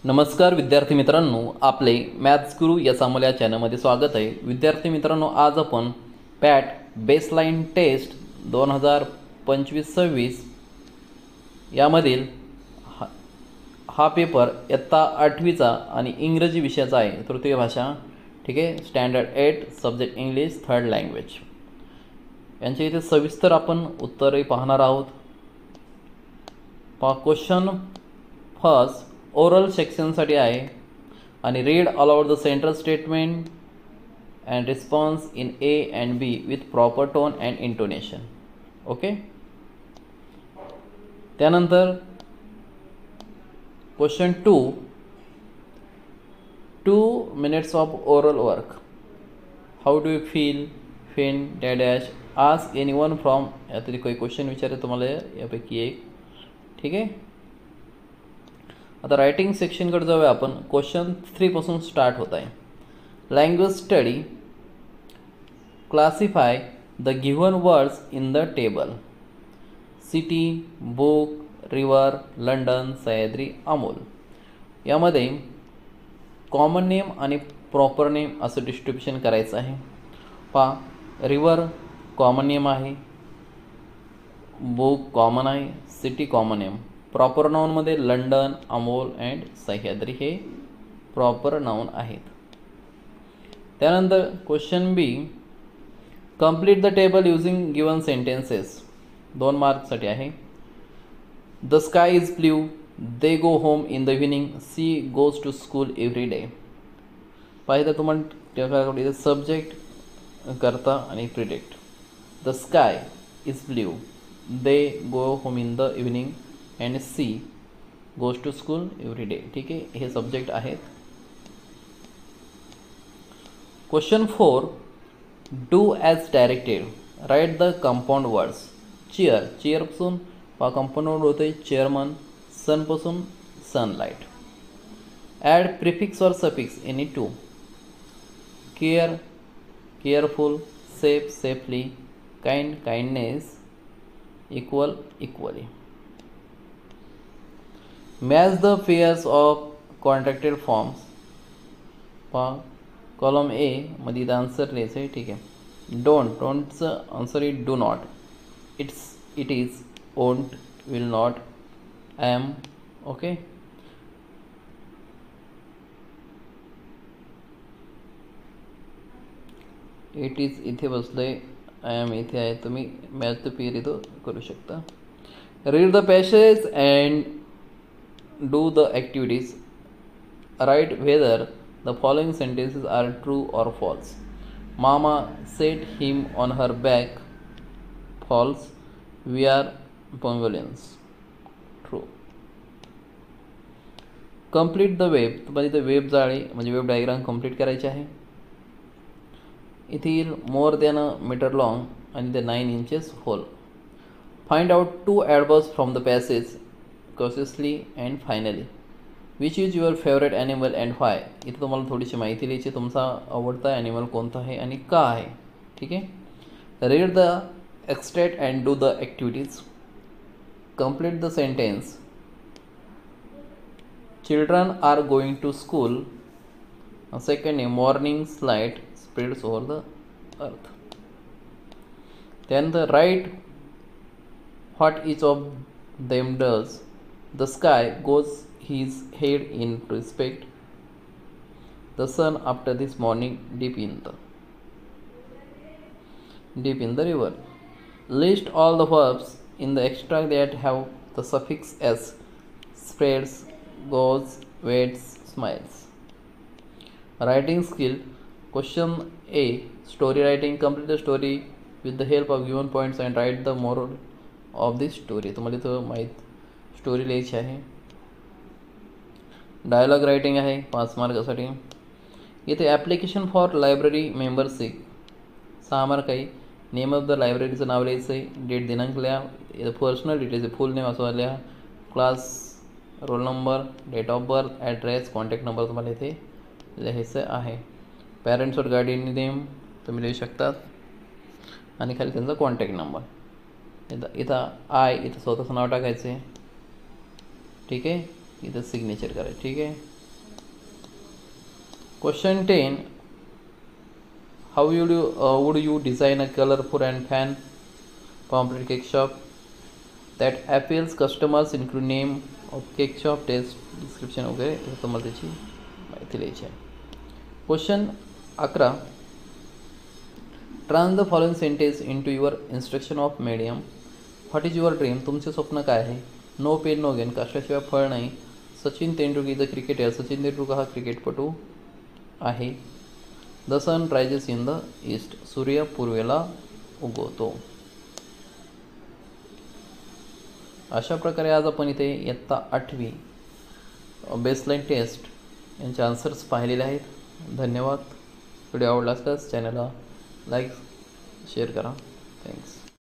नमस्कार विद्यार्थी मित्रांनो, आपले मॅथ्स गुरु या सामोल या चॅनलमध्ये स्वागत आहे. विद्यार्थी मित्रांनो, आज आपण पॅट बेसलाईन टेस्ट 2025-26 यामधील हा पेपर इयत्ता 8वीचा आणि इंग्रजी विषयाचा आहे, तृतीय भाषा. ठीक आहे, standard 8 subject English third language. यांच्या इथे सविस्तर आपण उत्तरे पाहणार आहोत. क्वेश्चन फर्स्ट ओरल सेक्शनसाठी आहे आणि read aloud the central statement and response in A and B with proper tone and intonation. Okay. त्यानंतर question 2 minutes of oral work. How do you feel fine dash ask any one from. यातरी काही question विचारे तुम्हाला यापैकी एक. ठीक आहे. आता writing सेक्शनकडे जाऊया आपण. क्वेश्चन 3 पासून स्टार्ट होत आहे. Language study. Classify the given words in the table. City, book, river, London, Sahyadri, Amol. यामध्ये कॉमन नेम आणि प्रॉपर नेम असं डिस्ट्रीब्युशन करायचं आहे. पहा, रिवर कॉमन नेम आहे, बुक कॉमन आहे, सिटी कॉमन नेम. प्रॉपर नाऊनमध्ये लंडन, अमोल अँड सह्याद्री हे प्रॉपर नाऊन आहेत. त्यानंतर question B. Complete the table using given sentences. 2 मार्क्ससाठी आहे. The sky is blue, they go home in the evening, she goes to school every day. पाहिजे तुम्हाला subject करता आणि predicate. The sky is blue, they go home in the evening and she goes to school every day. ठीक आहे, हे subject आहेत. Question 4 do as directed. Write the compound words. Chair, चेअरपासून compound word होते chairman. सनपासून sunlight. Add prefix or suffix any 2. Care, careful, safe, safely, kind, kindness, equal, equally. Match the pairs of contracted forms. पहा, column A मध्ये इथं answer लिहायचं आहे. ठीक आहे. डोंटचं answer is do not, it is, won't, will not, am. Okay. It is इथे बसलंय, आय एम इथे आहे. तुम्ही मॅच द पेयर इथं करू शकता. Read the passage and do the activities. Write whether the following sentences are true or false. Mama set him on her back. False. We are pangolins. True. Complete the web. तुम्हाला इथे web जाळी म्हणजे web diagram complete करायची आहे. इथे येईल more than a metre long आणि ते 9 inches whole. Find out 2 adverbs from the passage. Cautiously and finally. Which is your favorite animal and why? इथे तुम्हाला थोडीशी माहिती लिहायची. तुमचा आवडता ॲनिमल कोणता आहे आणि का आहे. ठीक आहे. Read the extract and do the activities. Complete the sentence. Children are going to school. Second आहे mornings light spreads over the earth. त्यानंतर write what each of them does. The sky goes his head in respect. The sun after this morning deep in the river. List all the verbs in the extract that have the suffix s. Spreads, goes, waits, smiles. Writing skill. Question A. Story writing. Complete the story with the help of given points and write the moral of the story. तुम्हाला इथं story लिहायची आहे. Dialogue writing आहे 5 मार्कासाठी. इथे application for library membership 6 mark आहे. Name of the लायब्ररीचं नाव लिहायचं आहे. Date, दिनांक लिहा. इथं पर्सनल डिटेल्स फुल नेम असं लिहा. Class, roll number, date of birth, address, contact number तुम्हाला इथे लिहायचं आहे. पॅरेंट्स और गार्डियन नेम तुम्ही लिहू शकतात आणि खाली त्यांचा कॉन्टॅक्ट नंबर. इथं आय इथं स्वतःचं नाव टाकायचं आहे. ठीक आहे. इथं सिग्नेचर करायचं. ठीक आहे. Question 10. How would you design a colorful and fan pamphlet cake shop that appeals customers, include name of cake shop, taste, description वगैरे तर तुम्हाला त्याची माहिती लिहायची आहे. Question 11. Translate the following sentence into your instruction of medium. What is your dream. तुमचे स्वप्न काय आहे. No pain no gain. कष्टाशिवाय फळ नाही. Sachin Tendulkar is a cricketer. Sachin Tendulkar हा क्रिकेटपटू आहे. The sun rises in the east. सूर्य पूर्वेला उगवतो. अशा प्रकारे आज आपण इथे इयत्ता 8वी बेसलाईन टेस्ट यांचे आन्सर्स पाहिलेले आहेत. धन्यवाद. व्हिडिओ आवडला असल्यास चॅनलला लाईक शेअर करा. थँक्स.